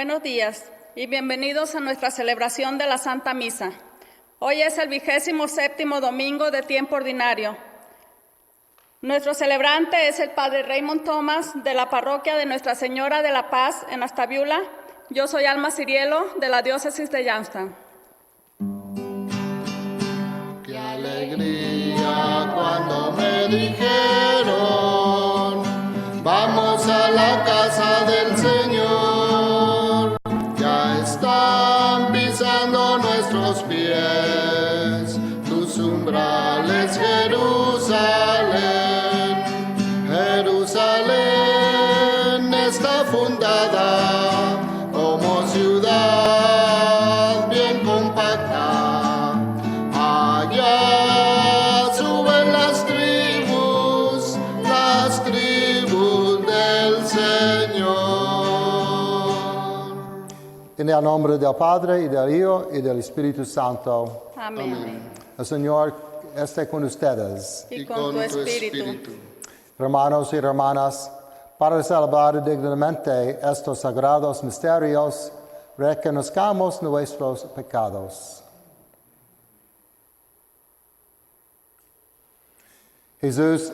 Buenos días y bienvenidos a nuestra celebración de la Santa Misa. Hoy es el 27º domingo de tiempo ordinario. Nuestro celebrante es el Padre Raymond Thomas de la parroquia de Nuestra Señora de la Paz en Astaviula. Yo soy Alma Cirielo de la diócesis de Youngstown. Qué alegría cuando me dijeron, vamos a la casa del Señor. Ya están pisando nuestros pies tus umbrales, Jerusalén. Jerusalén está fundada como ciudad bien compacta. Allá suben las tribus del Señor. En el nombre del Padre, y del Hijo, y del Espíritu Santo. Amén. El Señor esté con ustedes. Y con tu espíritu. Hermanos y hermanas, para celebrar dignamente estos sagrados misterios, reconozcamos nuestros pecados. Jesús,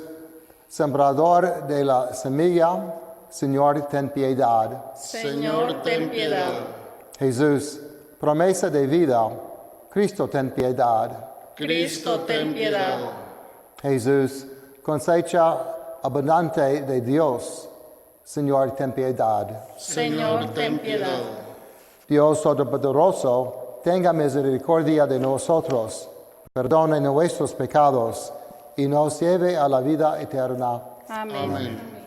sembrador de la semilla, Señor, ten piedad. Señor, ten piedad. Jesús, promesa de vida, Cristo, ten piedad. Cristo, ten piedad. Jesús, cosecha abundante de Dios, Señor, ten piedad. Señor, ten piedad. Dios Todopoderoso, tenga misericordia de nosotros, perdone nuestros pecados y nos lleve a la vida eterna. Amén. Amén.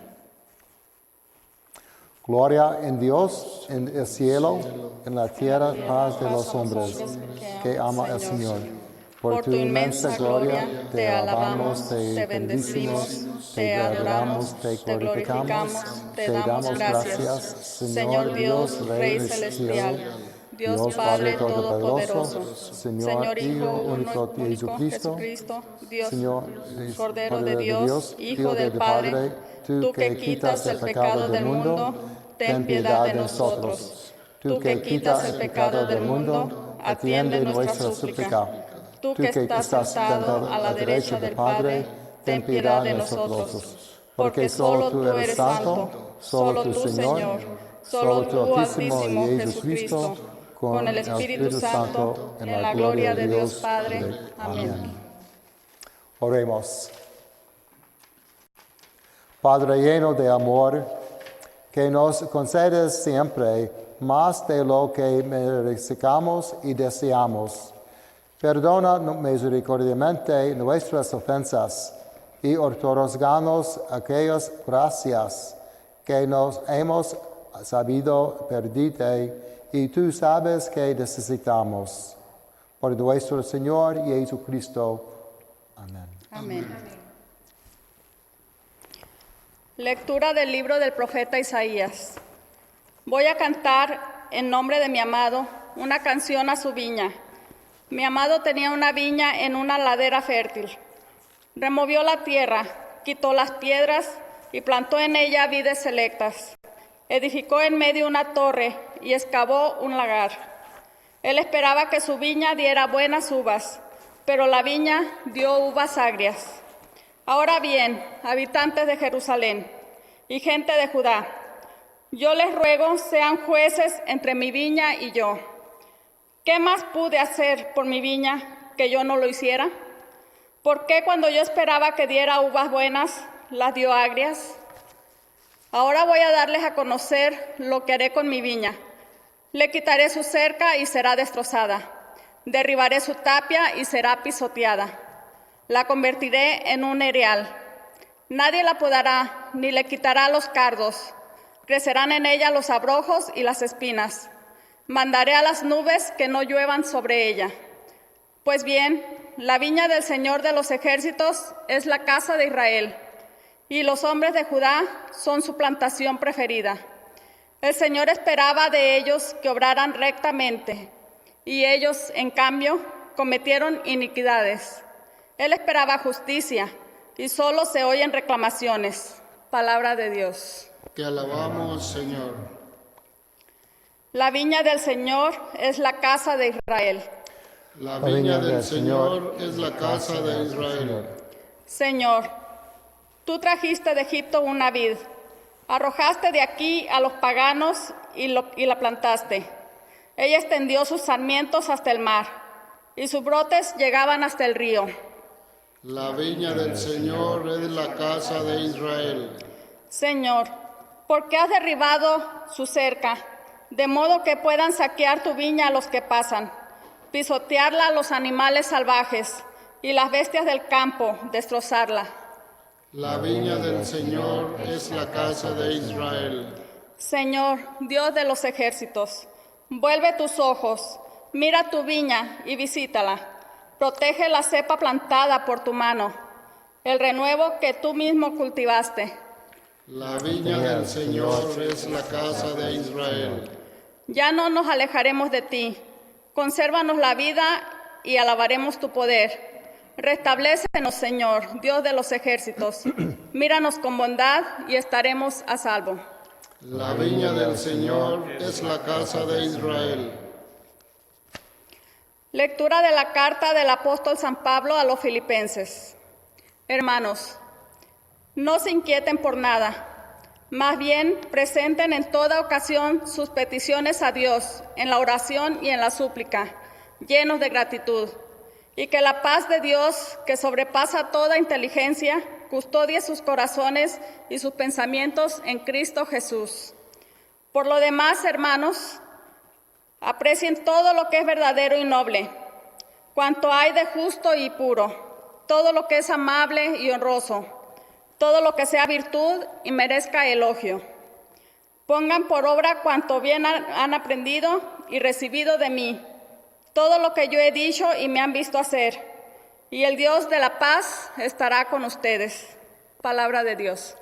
Gloria en Dios, en el cielo, en la tierra, paz de los hombres que ama al Señor. Por tu inmensa gloria, te alabamos, te bendecimos, te adoramos, te glorificamos, te damos gracias, Señor Dios, Rey celestial, Dios Padre Todopoderoso, Señor Hijo único de Jesucristo, Dios, Señor Cordero de Dios, Hijo del Padre, tú que quitas el pecado del mundo, ten piedad de nosotros. Tú que quitas el pecado del mundo, atiende nuestra súplica. Tú que estás sentado a la derecha del Padre, ten piedad de nosotros. Porque solo tú eres santo, solo tú, Señor, solo tú, Altísimo Jesucristo, con el Espíritu Santo, en la gloria de Dios Padre. Amén. Oremos. Padre lleno de amor, que nos concedes siempre más de lo que merecemos y deseamos. Perdona misericordiamente nuestras ofensas y otorganos aquellas gracias que nos hemos sabido pedirte y tú sabes que necesitamos. Por nuestro Señor Jesucristo. Amén. Amén. Lectura del libro del profeta Isaías. Voy a cantar en nombre de mi amado una canción a su viña. Mi amado tenía una viña en una ladera fértil. Removió la tierra, quitó las piedras y plantó en ella vides selectas. Edificó en medio una torre y excavó un lagar. Él esperaba que su viña diera buenas uvas, pero la viña dio uvas agrias. Ahora bien, habitantes de Jerusalén y gente de Judá, yo les ruego sean jueces entre mi viña y yo. ¿Qué más pude hacer por mi viña que yo no lo hiciera? ¿Por qué cuando yo esperaba que diera uvas buenas, las dio agrias? Ahora voy a darles a conocer lo que haré con mi viña. Le quitaré su cerca y será destrozada. Derribaré su tapia y será pisoteada. La convertiré en un erial. Nadie la podará ni le quitará los cardos. Crecerán en ella los abrojos y las espinas. Mandaré a las nubes que no lluevan sobre ella. Pues bien, la viña del Señor de los ejércitos es la casa de Israel, y los hombres de Judá son su plantación preferida. El Señor esperaba de ellos que obraran rectamente, y ellos, en cambio, cometieron iniquidades. Él esperaba justicia, y solo se oyen reclamaciones. Palabra de Dios. Te alabamos, Señor. La viña del Señor es la casa de Israel. La viña del Señor es la casa de Israel. Señor, tú trajiste de Egipto una vid, arrojaste de aquí a los paganos y la plantaste. Ella extendió sus sarmientos hasta el mar, y sus brotes llegaban hasta el río. La viña del Señor es la casa de Israel. Señor, ¿por qué has derribado su cerca, de modo que puedan saquear tu viña a los que pasan, pisotearla a los animales salvajes y las bestias del campo, destrozarla? La viña del Señor es la casa de Israel. Señor, Dios de los ejércitos, vuelve tus ojos, mira tu viña y visítala. Protege la cepa plantada por tu mano, el renuevo que tú mismo cultivaste. La viña del Señor es la casa de Israel. Ya no nos alejaremos de ti. Consérvanos la vida y alabaremos tu poder. Restablécenos, Señor, Dios de los ejércitos. Míranos con bondad y estaremos a salvo. La viña del Señor es la casa de Israel. Lectura de la carta del apóstol San Pablo a los filipenses. Hermanos, no se inquieten por nada. Más bien, presenten en toda ocasión sus peticiones a Dios, en la oración y en la súplica, llenos de gratitud. Y que la paz de Dios, que sobrepasa toda inteligencia, custodie sus corazones y sus pensamientos en Cristo Jesús. Por lo demás, hermanos, aprecien todo lo que es verdadero y noble, cuanto hay de justo y puro, todo lo que es amable y honroso, todo lo que sea virtud y merezca elogio. Pongan por obra cuanto bien han aprendido y recibido de mí, todo lo que yo he dicho y me han visto hacer, y el Dios de la paz estará con ustedes. Palabra de Dios.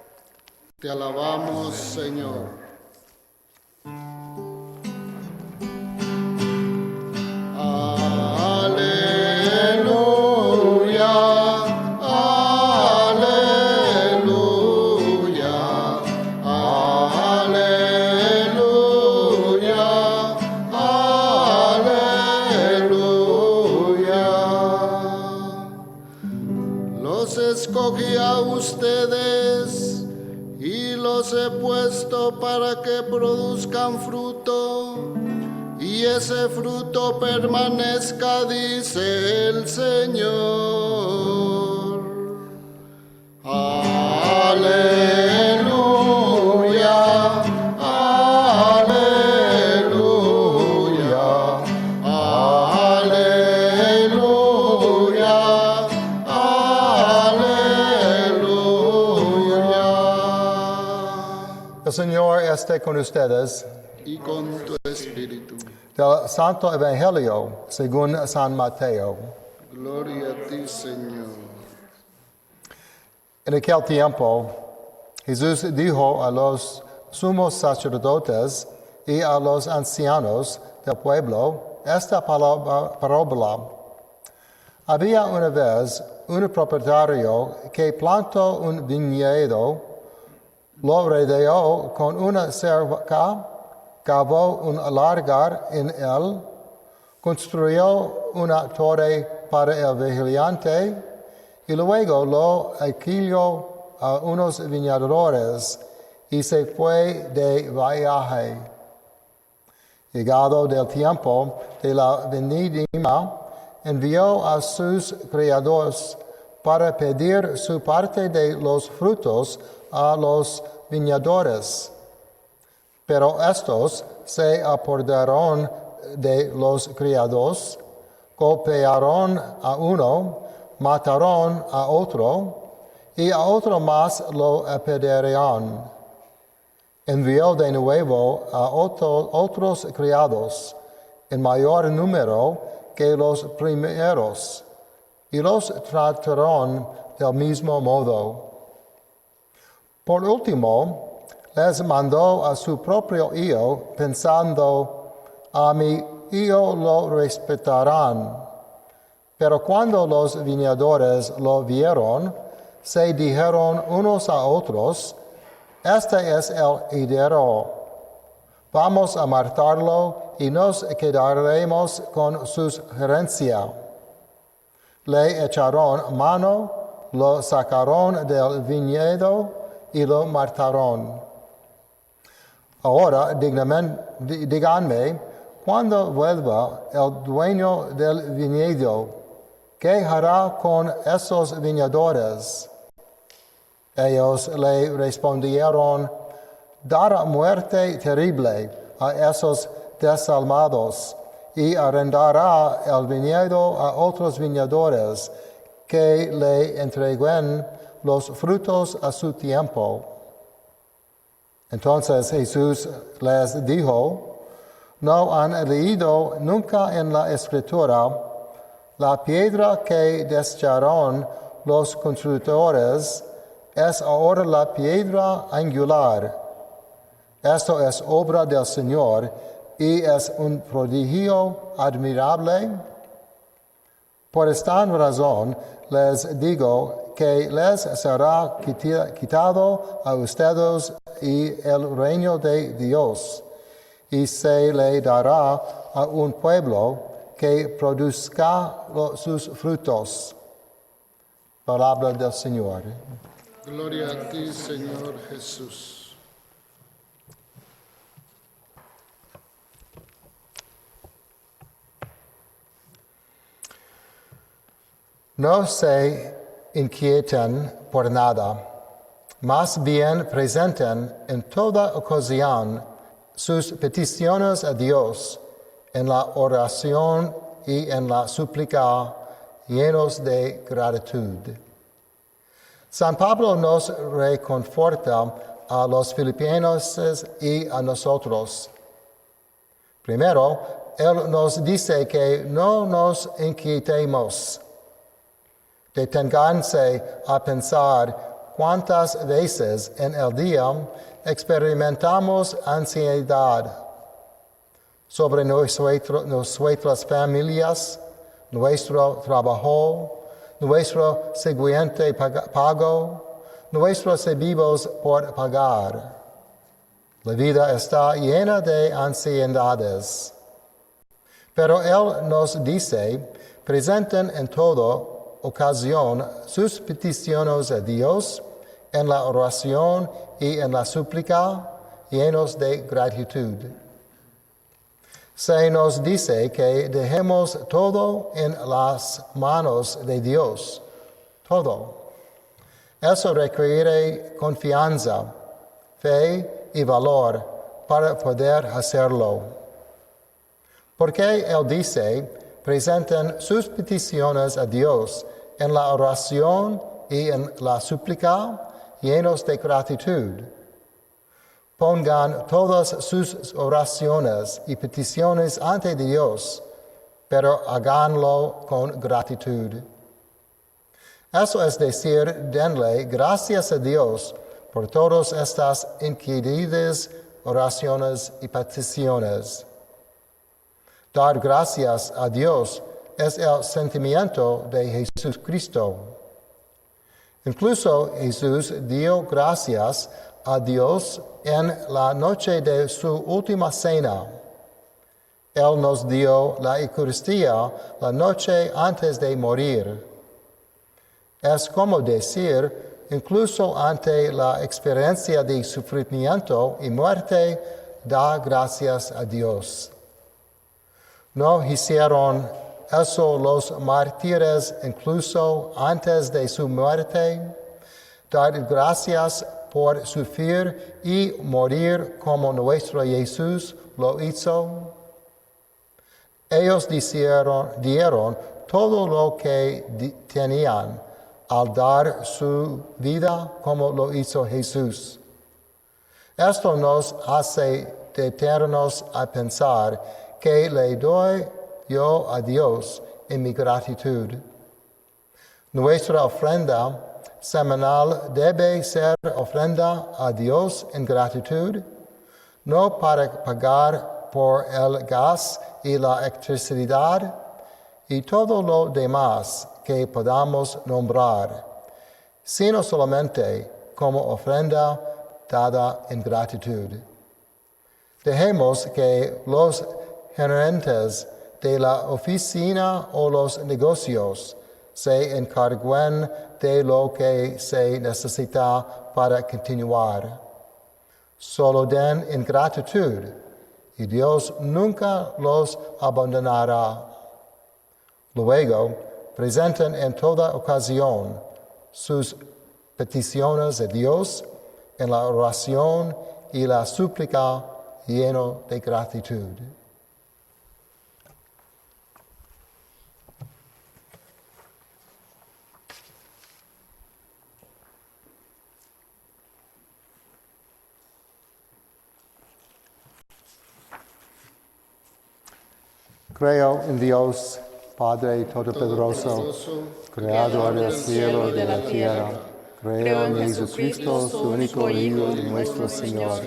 Te alabamos, Señor. Aleluya, aleluya, aleluya, aleluya. Los escogí a ustedes y los he puesto para que produzcan fruto, y ese fruto permanezca, dice el Señor. Aleluya, aleluya, aleluya, aleluya. El Señor esté con ustedes. Y con tu espíritu. Del Santo Evangelio según San Mateo. Gloria a ti, Señor. En aquel tiempo, Jesús dijo a los sumos sacerdotes y a los ancianos del pueblo esta parábola. Había una vez un propietario que plantó un viñedo, lo rodeó con una cerca, cavó un lagar en él, construyó una torre para el vigilante y luego lo alquiló a unos viñadores y se fue de viaje. Llegado del tiempo de la vendimia, envió a sus criados para pedir su parte de los frutos a los viñadores. Pero estos se apoderaron de los criados, golpearon a uno, mataron a otro, y a otro más lo apedrearon. Envió de nuevo a otros criados, en mayor número que los primeros, y los trataron del mismo modo. Por último, les mandó a su propio hijo, pensando, a mi hijo lo respetarán. Pero cuando los viñadores lo vieron, se dijeron unos a otros, este es el heredero, Vamos a matarlo y nos quedaremos con su herencia. Le echaron mano, lo sacaron del viñedo y lo mataron. Ahora díganme, cuando vuelva el dueño del viñedo, ¿qué hará con esos viñadores? Ellos le respondieron, dará muerte terrible a esos desalmados y arrendará el viñedo a otros viñadores que le entreguen los frutos a su tiempo. Entonces Jesús les dijo, ¿no han leído nunca en la Escritura la piedra que desecharon los constructores es ahora la piedra angular? Esto es obra del Señor y es un prodigio admirable. Por esta razón les digo que les será quitado a ustedes y el reino de Dios, y se le dará a un pueblo que produzca sus frutos. Palabra del Señor. Gloria a ti, Señor Jesús. No se inquieten por nada, más bien presenten en toda ocasión sus peticiones a Dios en la oración y en la súplica, llenos de gratitud. San Pablo nos reconforta a los filipenses y a nosotros. Primero, él nos dice que no nos inquietemos. Deténganse a pensar cuántas veces en el día experimentamos ansiedad sobre nuestras familias, nuestro trabajo, nuestro siguiente pago, nuestros servicios por pagar. La vida está llena de ansiedades. Pero Él nos dice, presenten en toda ocasión sus peticiones a Dios en la oración y en la súplica, llenos de gratitud. Se nos dice que dejemos todo en las manos de Dios, todo. Eso requiere confianza, fe y valor para poder hacerlo. Porque Él dice, presenten sus peticiones a Dios en la oración y en la súplica, llenos de gratitud. Pongan todas sus oraciones y peticiones ante Dios, pero háganlo con gratitud. Eso es decir, denle gracias a Dios por todas estas inquietudes, oraciones y peticiones. Dar gracias a Dios es el sentimiento de Jesucristo. Incluso Jesús dio gracias a Dios en la noche de su última cena. Él nos dio la Eucaristía la noche antes de morir. Es como decir, incluso ante la experiencia de sufrimiento y muerte, da gracias a Dios. ¿No hicieron eso los mártires incluso antes de su muerte? Dar gracias por sufrir y morir como nuestro Jesús lo hizo. Ellos dieron todo lo que tenían al dar su vida como lo hizo Jesús. Esto nos hace detenernos a pensar que le doy yo a Dios en mi gratitud. Nuestra ofrenda semanal debe ser ofrenda a Dios en gratitud, no para pagar por el gas y la electricidad y todo lo demás que podamos nombrar, sino solamente como ofrenda dada en gratitud. Dejemos que los gerentes de la oficina o los negocios se encarguen de lo que se necesita para continuar. Solo den en gratitud y Dios nunca los abandonará. Luego, presenten en toda ocasión sus peticiones a Dios en la oración y la súplica lleno de gratitud. Creo en Dios, Padre Todopoderoso, Creador del cielo y de la tierra. Creo en Jesucristo, su único Hijo y nuestro Señor,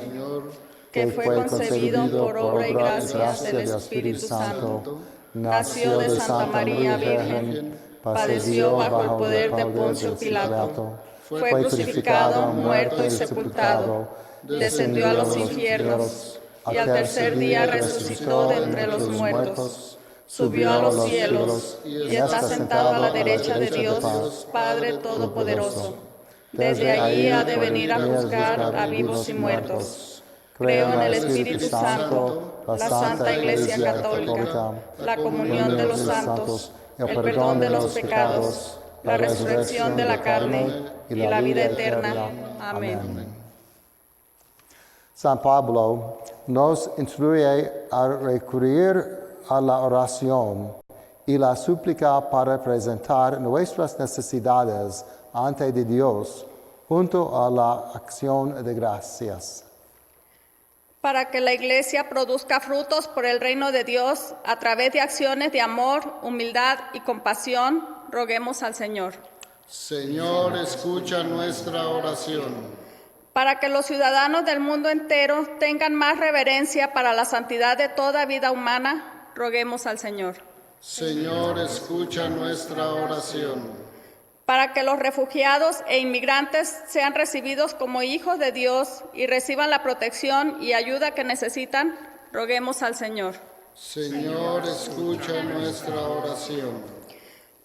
que fue concebido por obra y gracia del Espíritu Santo, nació de Santa María Virgen, padeció bajo el poder de Poncio Pilato, fue crucificado, muerto y sepultado, descendió a los infiernos, y al tercer día resucitó de entre los muertos, subió a los cielos, y está sentado a la derecha de Dios, Padre Todopoderoso. Desde allí ha de venir a juzgar a vivos y muertos. Creo en el Espíritu Santo, la Santa Iglesia Católica, la comunión de los santos, el perdón de los pecados, la resurrección de la carne y la vida eterna. Amén. San Pablo nos instruye a recurrir a la oración y la súplica para presentar nuestras necesidades ante de Dios junto a la acción de gracias. Para que la Iglesia produzca frutos por el reino de Dios a través de acciones de amor, humildad y compasión, roguemos al Señor. Señor, escucha nuestra oración. Para que los ciudadanos del mundo entero tengan más reverencia para la santidad de toda vida humana, roguemos al Señor. Señor, escucha nuestra oración. Para que los refugiados e inmigrantes sean recibidos como hijos de Dios y reciban la protección y ayuda que necesitan, roguemos al Señor. Señor, escucha nuestra oración.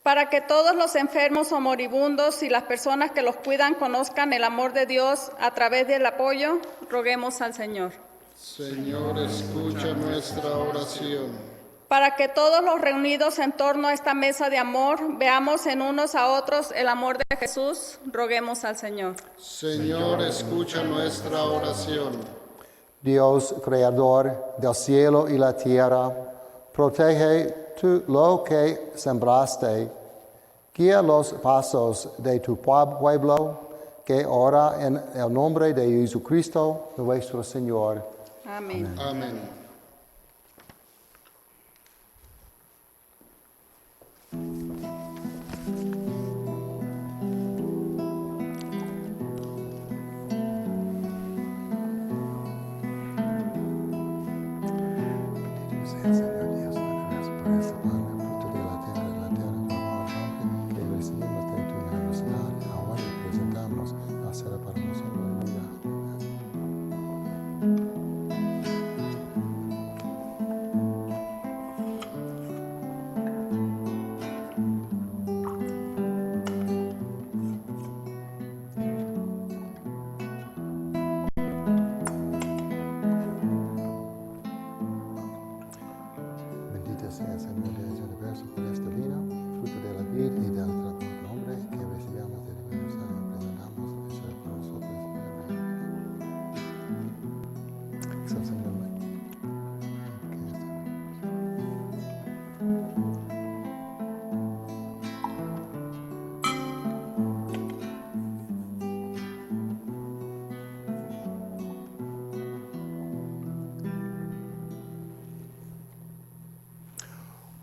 Para que todos los enfermos o moribundos y las personas que los cuidan conozcan el amor de Dios a través del apoyo, roguemos al Señor. Señor, escucha nuestra oración. Para que todos los reunidos en torno a esta mesa de amor veamos en unos a otros el amor de Jesús, roguemos al Señor. Señor, escucha nuestra oración. Dios, creador del cielo y la tierra, protege tú lo que sembraste, guía los pasos de tu pueblo, que ora en el nombre de Jesucristo, nuestro Señor. Amén. Amén.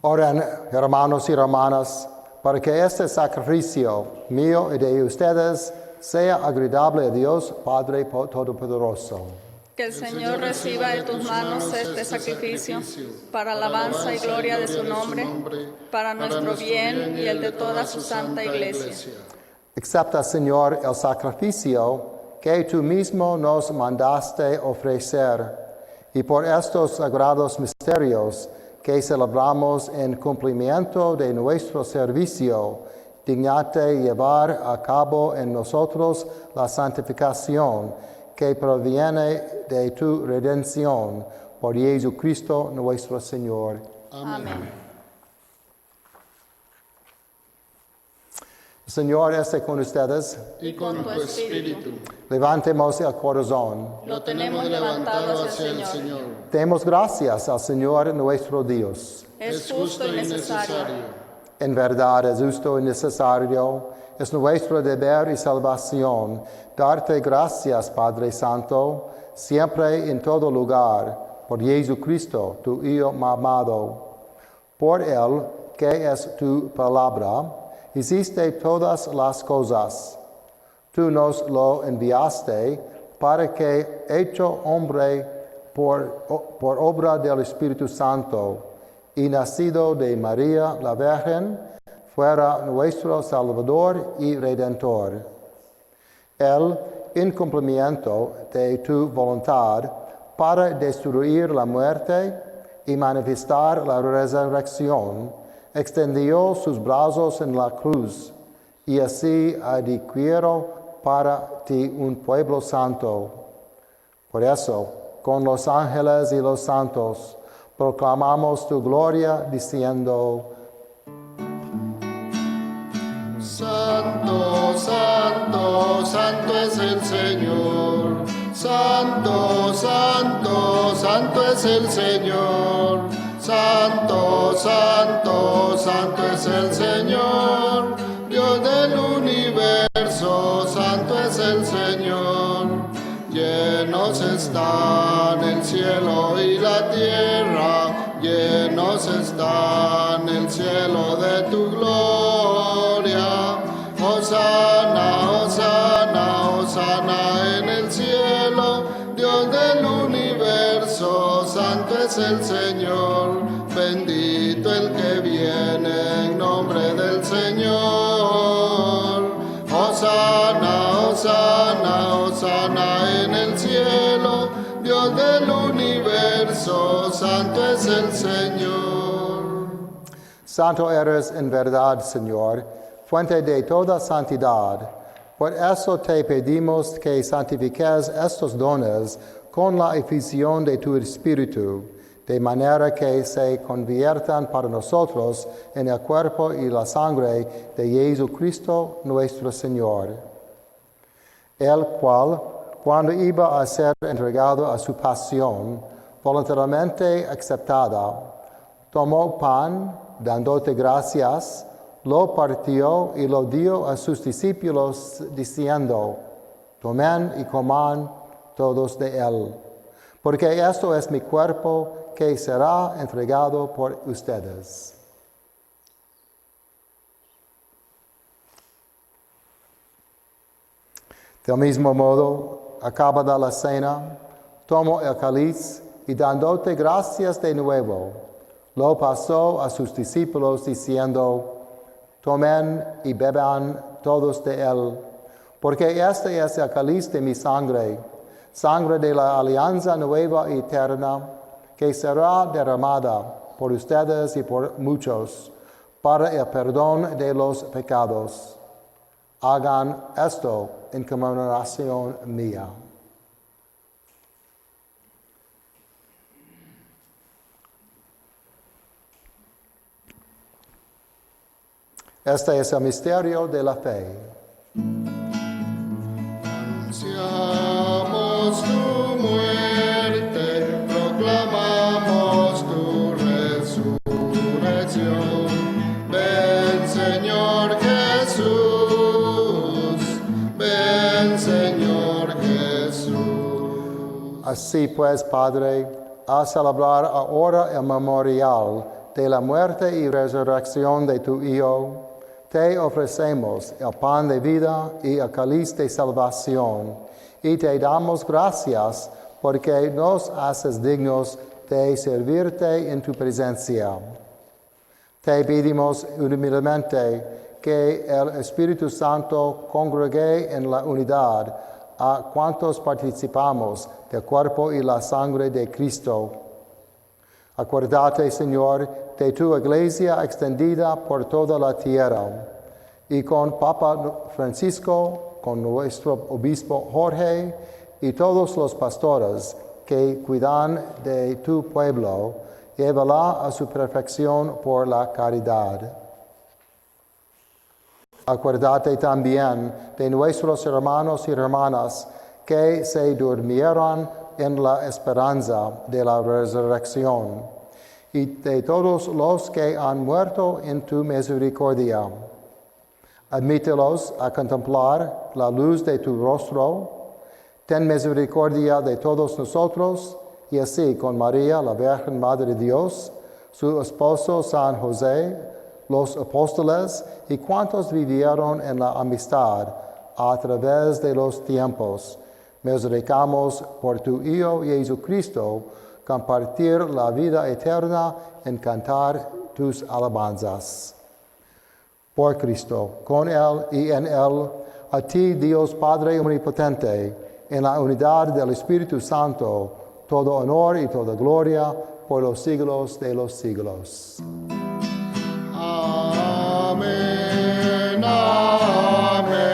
Oren, hermanos y hermanas, para que este sacrificio mío y de ustedes sea agradable a Dios, Padre Todopoderoso. Que el Señor reciba de tus manos este sacrificio para alabanza y gloria de su nombre, para nuestro bien y el de toda su santa Iglesia. Acepta, Señor, el sacrificio que tú mismo nos mandaste ofrecer, Y por estos sagrados misterios que celebramos en cumplimiento de nuestro servicio, dignate llevar a cabo en nosotros la santificación que proviene de tu redención por Jesucristo nuestro Señor. Amén. El Señor esté con ustedes. Y con tu espíritu. Levantemos el corazón. Lo tenemos levantado hacia el Señor. Demos gracias al Señor nuestro Dios. Es justo y necesario. En verdad es justo y necesario, es nuestro deber y salvación, darte gracias, Padre Santo, siempre y en todo lugar, por Jesucristo, tu Hijo amado. Por Él, que es tu palabra, hiciste todas las cosas. Tú nos lo enviaste para que, hecho hombre por obra del Espíritu Santo, y nacido de María la Virgen, fuera nuestro Salvador y Redentor. Él, en cumplimiento de tu voluntad, para destruir la muerte y manifestar la resurrección, extendió sus brazos en la cruz, y así adquirió para ti un pueblo santo. Por eso, con los ángeles y los santos, proclamamos tu gloria diciendo: Santo, santo, santo es el Señor. Santo, santo, santo es el Señor. Santo, santo, santo es el Señor. Dios del universo, santo es el Señor. Llenos están el cielo y la tierra, llenos están el cielo de tu gloria. Hosana, hosana, hosana en el cielo, Dios del universo, santo es el Señor. Bendito el que viene en nombre del Señor. Hosana, hosana, hosana en el cielo, Dios del universo, santo es el Señor. Santo eres en verdad, Señor, fuente de toda santidad. Por eso te pedimos que santifiques estos dones con la efusión de tu Espíritu, de manera que se conviertan para nosotros en el cuerpo y la sangre de Jesucristo nuestro Señor. El cual, cuando iba a ser entregado a su pasión, voluntariamente aceptada, tomó pan, dándote gracias, lo partió y lo dio a sus discípulos, diciendo: tomen y coman todos de él, porque esto es mi cuerpo que será entregado por ustedes. Del mismo modo, acabada la cena, tomó el cáliz y dándote gracias de nuevo, lo pasó a sus discípulos diciendo: tomen y beban todos de él, porque este es el cáliz de mi sangre, sangre de la alianza nueva y eterna, que será derramada por ustedes y por muchos, para el perdón de los pecados. Hagan esto en conmemoración mía. Este es el misterio de la fe. Anunciamos tu muerte, proclamamos tu resurrección. Ven, Señor Jesús, ven, Señor Jesús. Así pues, Padre, a celebrar ahora el memorial de la muerte y resurrección de tu Hijo, te ofrecemos el pan de vida y el cáliz de salvación, y te damos gracias porque nos haces dignos de servirte en tu presencia. Te pedimos humildemente que el Espíritu Santo congregue en la unidad a cuantos participamos del cuerpo y la sangre de Cristo. Acuérdate, Señor, de tu iglesia extendida por toda la tierra, y con Papa Francisco, con nuestro obispo Jorge, y todos los pastores que cuidan de tu pueblo, llévala a su perfección por la caridad. Acuérdate también de nuestros hermanos y hermanas que se durmieron en la esperanza de la resurrección, y de todos los que han muerto en tu misericordia. Admítelos a contemplar la luz de tu rostro. Ten misericordia de todos nosotros, y así con María, la Virgen Madre de Dios, su esposo San José, los apóstoles y cuantos vivieron en la amistad a través de los tiempos, merecamos por tu Hijo Jesucristo compartir la vida eterna en cantar tus alabanzas. Por Cristo, con Él y en Él, a ti, Dios Padre Omnipotente, en la unidad del Espíritu Santo, todo honor y toda gloria por los siglos de los siglos. Amén, amén, amén.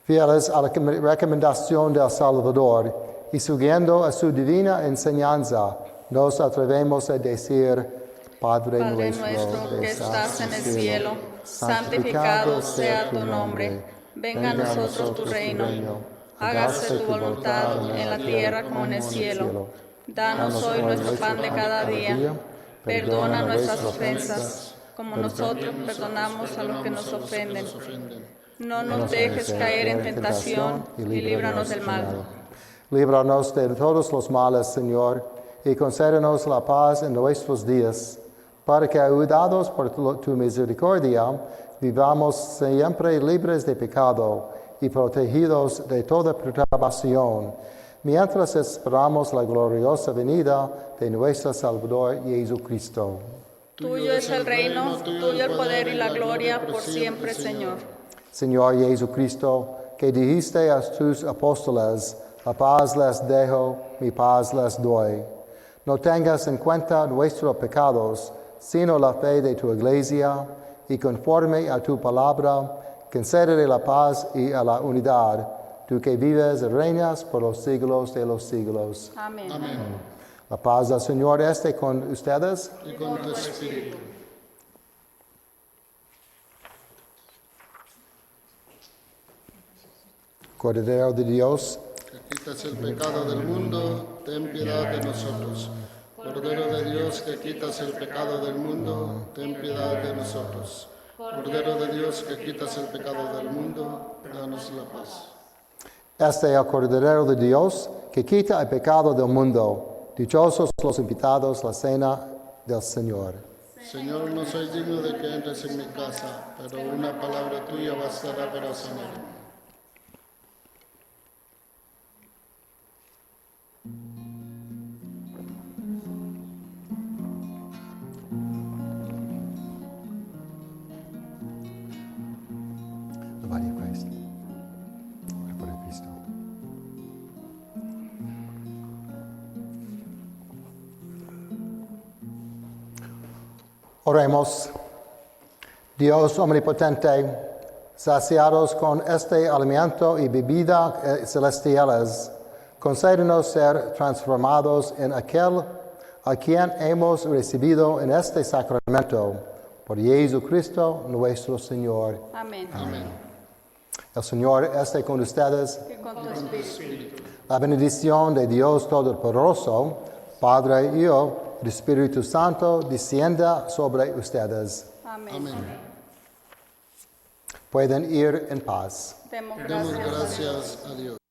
Fieles a la recomendación del Salvador y siguiendo a su divina enseñanza, nos atrevemos a decir, Padre nuestro que estás en el cielo, santificado sea tu nombre. Venga a nosotros tu reino. Hágase tu voluntad en la tierra como en el cielo. Danos hoy nuestro pan de cada día. Perdona nuestras ofensas, como nosotros perdonamos a los que nos ofenden. No nos dejes caer en tentación y líbranos del mal. Líbranos de todos los males, Señor, y concédenos la paz en nuestros días, para que, ayudados por tu misericordia, vivamos siempre libres de pecado y protegidos de toda perturbación, mientras esperamos la gloriosa venida de nuestro Salvador Jesucristo. Tuyo es el reino, tuyo el poder y la gloria por siempre, Señor. Señor Jesucristo, que dijiste a tus apóstoles, la paz les dejo, mi paz les doy. No tengas en cuenta nuestros pecados, sino la fe de tu iglesia, y conforme a tu palabra, concédele la paz y a la unidad, tú que vives y reinas por los siglos de los siglos. Amén. Amén. La paz del Señor esté con ustedes. Y con tu espíritu. Cordero de Dios, Que quitas el pecado del mundo, ten piedad de nosotros. Cordero de Dios, que quitas el pecado del mundo, ten piedad de nosotros. Cordero de Dios, que quitas el pecado del mundo, danos la paz. este es el Cordero de Dios que quita el pecado del mundo. Dichosos los invitados a la cena del Señor. Señor, no soy digno de que entres en mi casa, pero una palabra tuya bastará para sanarme. The body of Christ. Cuerpo de Cristo. Oremos. Dios omnipotente, saciados con este alimento y bebida celestiales, concédenos ser transformados en aquel a quien hemos recibido en este sacramento, por Jesucristo nuestro Señor. Amén. Amén. El Señor esté con ustedes. Y con tu espíritu. La bendición de Dios Todopoderoso, Padre, Hijo y Espíritu Santo, descienda sobre ustedes. Amén. Amén. Pueden ir en paz. Demos Demos gracias. gracias a Dios.